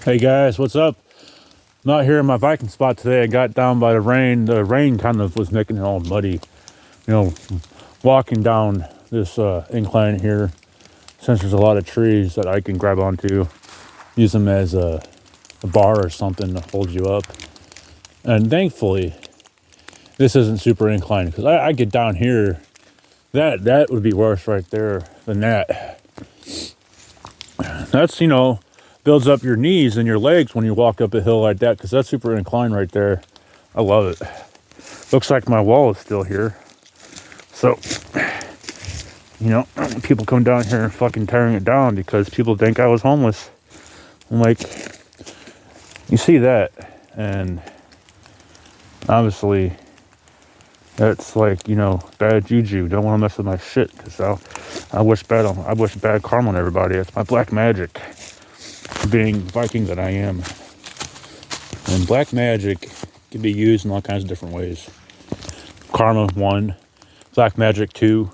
Hey guys, what's up? I'm out here in my Viking spot today. I got down by the rain. The rain kind of was making it all muddy. You know, walking down this incline here, since there's a lot of trees that I can grab onto, use them as a bar or something to hold you up. And thankfully, this isn't super inclined because I get down here. That would be worse right there than that. That's, builds up your knees and your legs when you walk up a hill like that because that's super inclined right there. I love it. Looks like my wall is still here. So, people come down here and fucking tearing it down because people think I was homeless. I'm like, you see that, and obviously that's like, bad juju. Don't want to mess with my shit because I wish bad karma on everybody. It's my black magic, being Viking that I am. And black magic can be used in all kinds of different ways. Karma 1, black magic 2.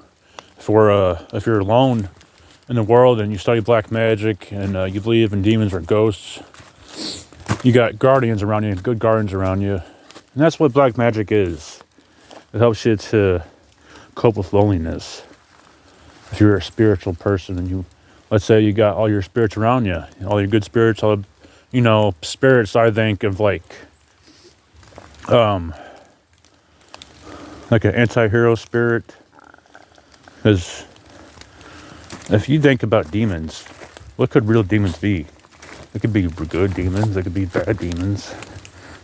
For if you're alone in the world and you study black magic and you believe in demons or ghosts, you got guardians around you, good guardians around you, and that's what black magic is. It helps you to cope with loneliness. If you're a spiritual person and let's say you got all your spirits around you, all your good spirits, spirits I think of like an anti-hero spirit. Because if you think about demons, what could real demons be? It could be good demons, it could be bad demons.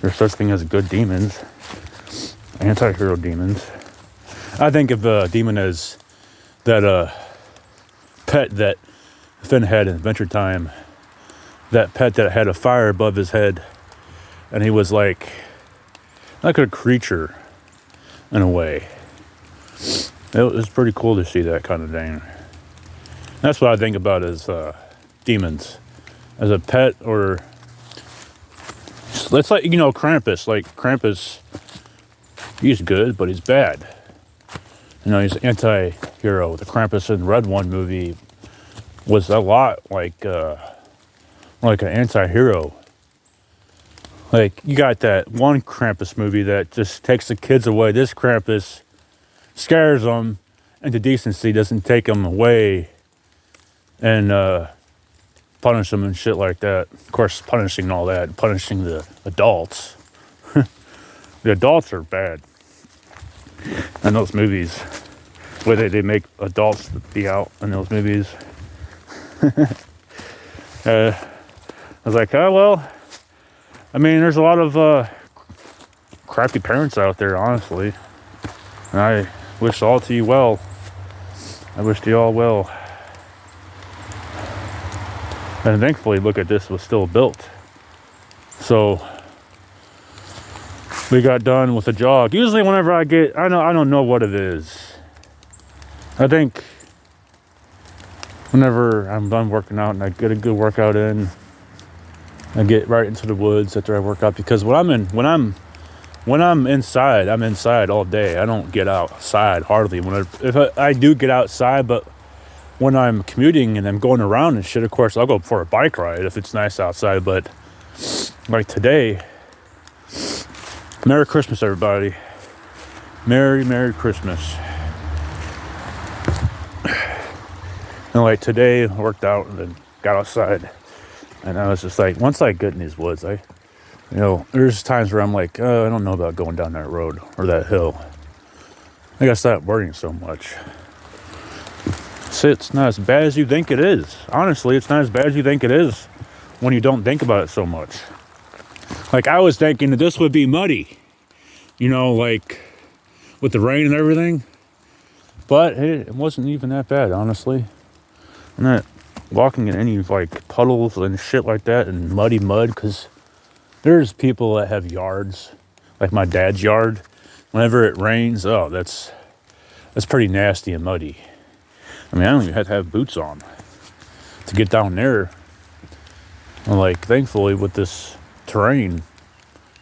There's such thing as good demons, anti-hero demons. I think of a demon as that pet that Finn had in Adventure Time. That pet that had a fire above his head, and he was like a creature in a way. It was pretty cool to see that kind of thing. That's what I think about as demons. As a pet, or let's Krampus. Like Krampus, he's good, but he's bad. He's an anti-hero. The Krampus in Red One movie was a lot like an anti-hero. Like, you got that one Krampus movie that just takes the kids away. This Krampus scares them into decency, doesn't take them away and punish them and shit like that. Of course, punishing the adults. The adults are bad in those movies, where they make adults be out in those movies. I was like, there's a lot of crappy parents out there, honestly. And I wish all to you well. I wish you all well. And thankfully, look at this, was still built. So we got done with the jog. Usually whenever I don't know what it is. I think whenever I'm done working out and I get a good workout in, I get right into the woods after I work out, because when I'm inside, I'm inside all day. I don't get outside hardly. If I do get outside, but when I'm commuting and I'm going around and shit, of course, I'll go for a bike ride if it's nice outside. But like today, Merry Christmas, everybody. Merry Christmas. And like today, I worked out and then got outside. And I was just like, once I get in these woods, there's times where I'm like, I don't know about going down that road or that hill. I gotta stop worrying so much. So it's not as bad as you think it is. Honestly, it's not as bad as you think it is when you don't think about it so much. Like, I was thinking that this would be muddy, like with the rain and everything. But it wasn't even that bad, honestly. I'm not walking in any like puddles and shit like that and muddy mud, because there's people that have yards, like my dad's yard. Whenever it rains, that's pretty nasty and muddy. I don't even have to have boots on to get down there. And like, thankfully, with this terrain,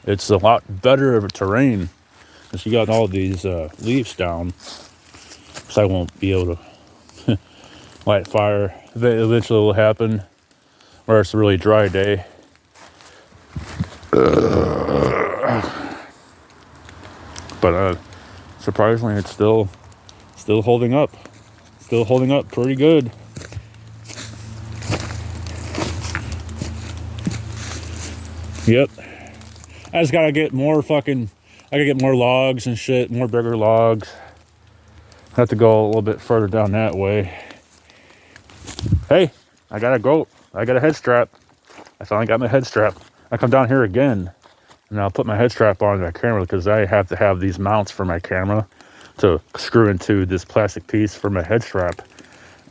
it's a lot better of a terrain, because you got all these leaves down. So I won't be able to light fire. Eventually it will happen, where it's a really dry day. But surprisingly, it's still holding up. Still holding up pretty good. Yep. I just gotta get more logs and shit, more bigger logs. I have to go a little bit further down that way. Hey, I got a goat. I got a head strap. I finally got my head strap. I come down here again, and I'll put my head strap on my camera because I have to have these mounts for my camera to screw into this plastic piece for my head strap.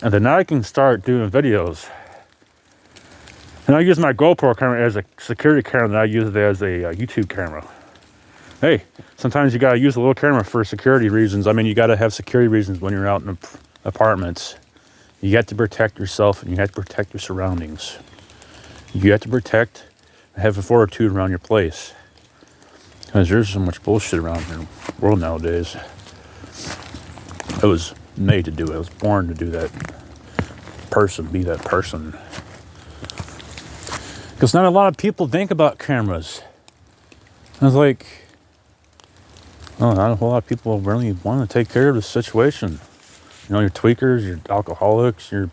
And then now I can start doing videos. And I use my GoPro camera as a security camera, and I use it as a YouTube camera. Hey, sometimes you gotta use a little camera for security reasons. I mean, you gotta have security reasons when you're out in apartments. You have to protect yourself, and you have to protect your surroundings. You have to protect and have a fortitude around your place. Because there's so much bullshit around in the world nowadays. I was made to do it. I was born to do that. Be that person. Because not a lot of people think about cameras. I was like, oh, not a whole lot of people really want to take care of the situation. You know, your tweakers, your alcoholics, your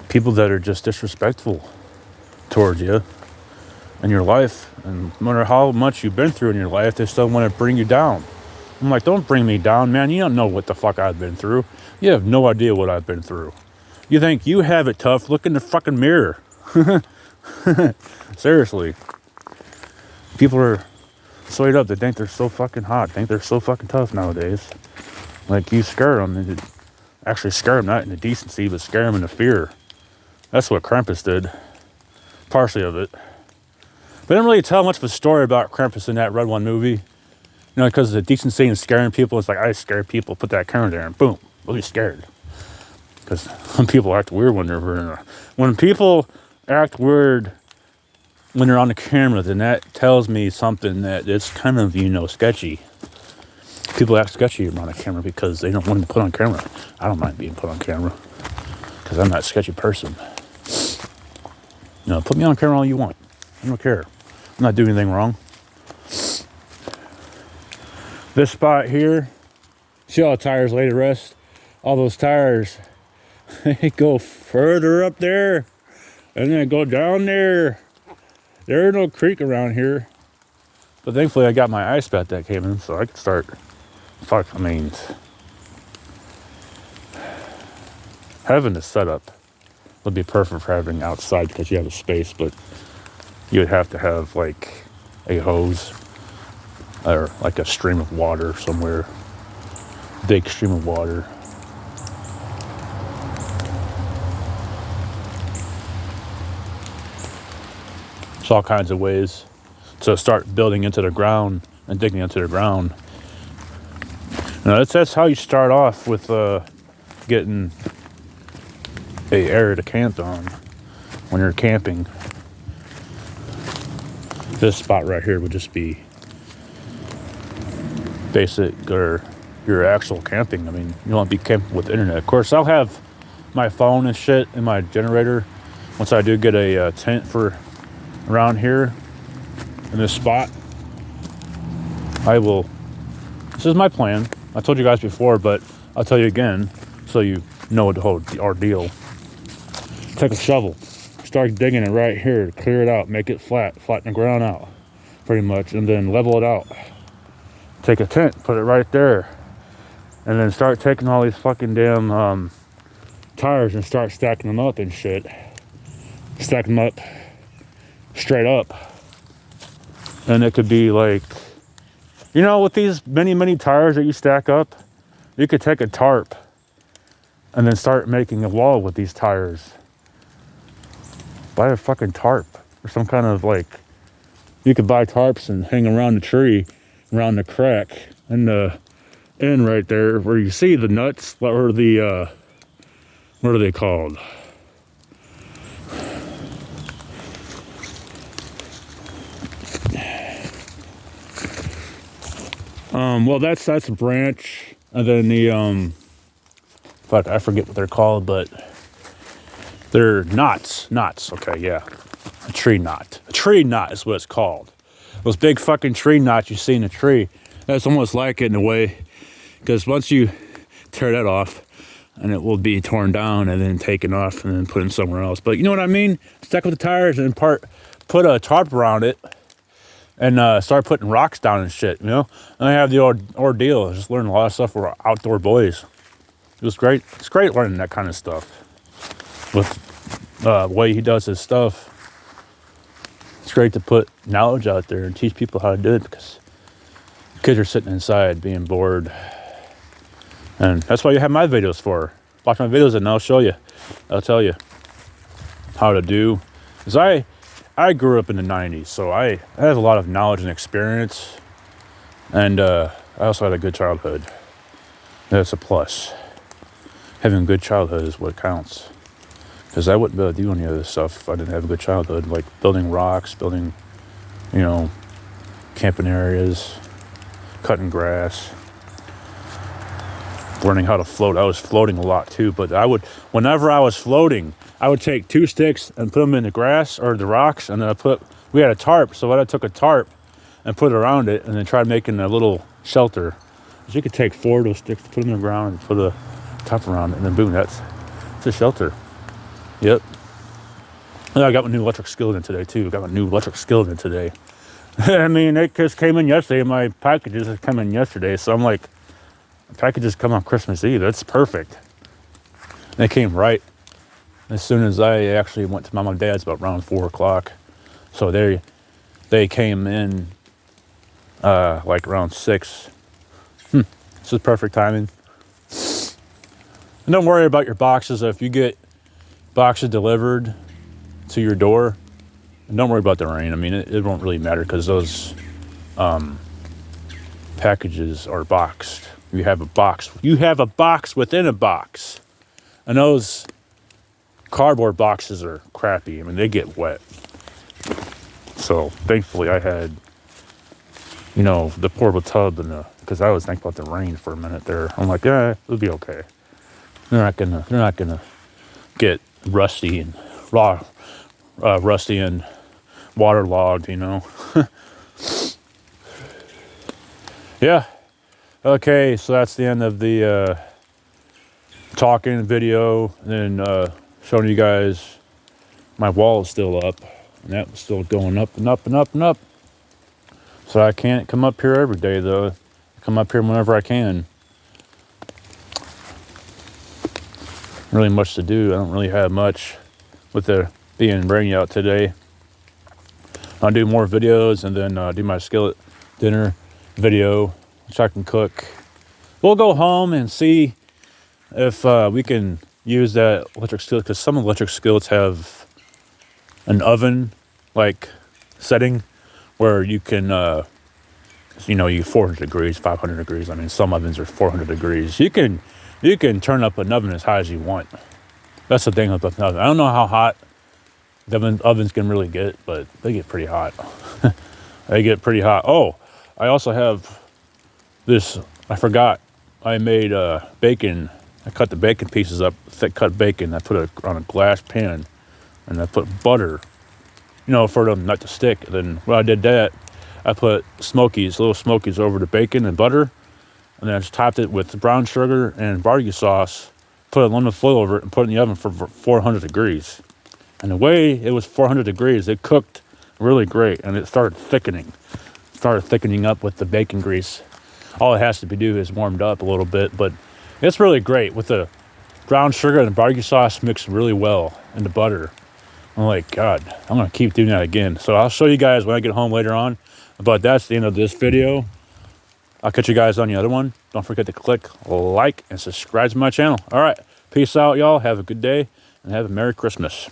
people that are just disrespectful towards you and your life. And no matter how much you've been through in your life, they still want to bring you down. I'm like, don't bring me down, man. You don't know what the fuck I've been through. You have no idea what I've been through. You think you have it tough? Look in the fucking mirror. Seriously. People are swayed up. They think they're so fucking hot. Think they're so fucking tough nowadays. Like, you scare them. Actually scare them not in the decency, but scare them in the fear. That's what Krampus did. Partially of it. But I didn't really tell much of a story about Krampus in that Red One movie. You know, because the decency and scaring people, it's like, I scare people, put that camera there, and boom, we'll be scared. Because when people act weird when people act weird when they're on the camera, then that tells me something that it's kind of, sketchy. People act sketchy around the camera because they don't want to be put on camera. I don't mind being put on camera because I'm not a sketchy person. Put me on camera all you want. I don't care. I'm not doing anything wrong. This spot here, see all the tires laid to rest? All those tires, they go further up there and then go down there. There ain't no creek around here. But thankfully I got my ice bat that came in so I could start. Having this setup would be perfect for having outside because you have a space, but you would have to have like a hose or like a stream of water somewhere. Big stream of water. There's all kinds of ways to start building into the ground and digging into the ground. That's how you start off with getting an area to camp on when you're camping. This spot right here would just be basic or your actual camping. I mean, you won't be camping with the internet. Of course, I'll have my phone and shit in my generator once I do get a tent for around here in this spot. This is my plan. I told you guys before, but I'll tell you again so you know the whole ordeal. Take a shovel, start digging it right here, clear it out, make it flatten the ground out pretty much, and then level it out. Take a tent, put it right there, and then start taking all these fucking damn tires and start stacking them up and shit. Stack them up straight up. And it could be like, with these many tires that you stack up, you could take a tarp and then start making a wall with these tires. Buy a fucking tarp or some kind of you could buy tarps and hang around the tree, around the crack and the end right there where you see the nuts or the, what are they called? Well, that's a branch, and then the I forget what they're called, but they're knots. Okay, yeah, a tree knot. A tree knot is what it's called. those big fucking tree knots you see in a tree. That's almost like it in a way, because once you tear that off, and it will be torn down and then taken off and then put in somewhere else. But you know what I mean? Stack with the tires and put a tarp around it and start putting rocks down and shit, you know? And I have the ordeal. Just learning a lot of stuff for outdoor boys. It was great. It's great learning that kind of stuff with the way he does his stuff. It's great to put knowledge out there and teach people how to do it, because kids are sitting inside being bored. And that's what you have my videos for. Watch my videos and I'll show you. I'll tell you how to do. Because I grew up in the 90s, so I have a lot of knowledge and experience. And I also had a good childhood. That's a plus. Having a good childhood is what counts. Because I wouldn't be able to do any of this stuff if I didn't have a good childhood. Like building rocks, building, you know, camping areas, cutting grass, learning how to float. I was floating a lot too, but whenever I was floating, I would take 2 sticks and put them in the grass or the rocks, and then we had a tarp, so I took a tarp and put it around it, and then tried making a little shelter. So you could take 4 of those sticks, put them in the ground, and put a tarp around it, and then boom, it's a shelter. Yep. And I got my new electric skillet in today. I mean, it just came in yesterday. My packages have come in yesterday, so I'm like, packages come on Christmas Eve. That's perfect. And they came right as soon as I actually went to Mom and Dad's, about around 4 o'clock. So they came in like around 6. This is perfect timing. And don't worry about your boxes. If you get boxes delivered to your door, and don't worry about the rain. I mean, it won't really matter, because those packages are boxed. You have a box within a box. And those cardboard boxes are crappy. I mean, they get wet. So thankfully I had, you know, the portable tub, because I was thinking about the rain for a minute there. I'm like, yeah, it'll be okay. They're not gonna get rusty and waterlogged, you know. Yeah. Okay, so that's the end of the talking video, and then showing you guys my wall is still up, and that was still going up and up and up and up. So I can't come up here every day, though. I come up here whenever I can. Really much to do. I don't really have much with it being rainy out today. I'll do more videos, and then do my skillet dinner video, which I can cook. We'll go home and see if we can use that electric skillet, because some electric skillets have an oven like setting where you can you 400 degrees, 500 degrees. I mean, some ovens are 400 degrees. You can turn up an oven as high as you want. That's the thing with the oven. I don't know how hot the ovens can really get, but they get pretty hot. They get pretty hot. Oh, I also have this. I forgot. I made bacon. I cut the bacon pieces up, thick cut bacon. I put it on a glass pan, and I put butter, for them not to stick. Then when I did that, I put little smokies over the bacon and butter, and then I just topped it with brown sugar and barbecue sauce, put a lemon foil over it, and put it in the oven for 400 degrees. And the way it was 400 degrees, it cooked really great, and it started thickening up with the bacon grease. All it has to do is warmed up a little bit, but it's really great with the brown sugar and the barbecue sauce mixed really well in the butter. I'm like, God, I'm going to keep doing that again. So I'll show you guys when I get home later on. But that's the end of this video. I'll catch you guys on the other one. Don't forget to click like and subscribe to my channel. All right. Peace out, y'all. Have a good day and have a Merry Christmas.